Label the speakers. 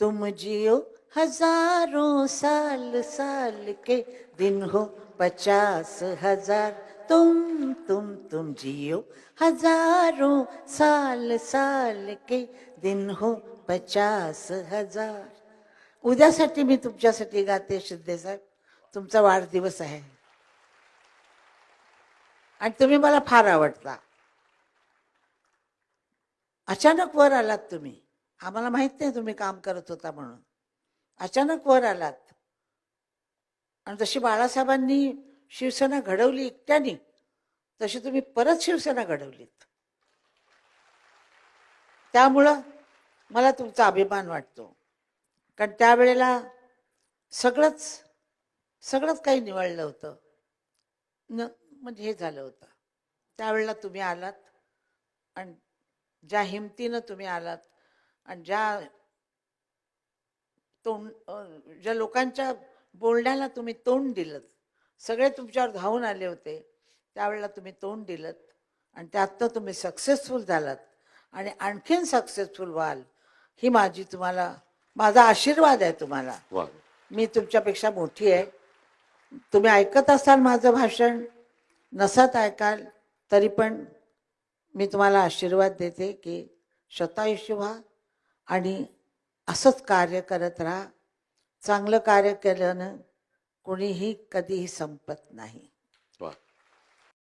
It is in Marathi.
Speaker 1: तुम जियो हजारों साल साल के दिन हो 50,000। तुम जियो हजारों साल साल के दिन हो 50,000। उद्यासाठी मी तुमच्यासाठी गाते शिंदे साहेब, तुमचा वाढदिवस आहे आणि तुम्ही मला फार आवडता. अचानक वर आलात तुम्ही, आम्हाला माहित नाही तुम्ही काम करत होता म्हणून. अचानक वर आलात आणि जशी बाळासाहेबांनी शिवसेना घडवली एकट्याने, तशी तुम्ही परत शिवसेना घडवलीत. त्यामुळं मला तुमचा अभिमान वाटतो. कारण त्यावेळेला सगळंच काही निवडलं होतं, म्हणजे हे झालं होतं. त्यावेळेला तुम्ही आलात आणि ज्या हिमतीनं तुम्ही आलात आणि ज्या लोकांच्या बोलण्याला तुम्ही तोंड दिलं, सगळे तुमच्यावर धावून आले होते, त्यावेळेला तुम्ही तोंड दिलं आणि त्यातनं तुम्ही सक्सेसफुल झालात आणि आणखीन सक्सेसफुल व्हाल ही माझा आशीर्वाद आहे तुम्हाला. मी तुमच्यापेक्षा मोठी आहे. तुम्ही ऐकत असाल माझं भाषण, नसत ऐकाल तरी पण मी तुम्हाला आशीर्वाद देते की शतायुष्य व्हा आणि असंच कार्य करत राहा. चांगलं कार्य केल्यानं कोणीही कधीही संपत नाही.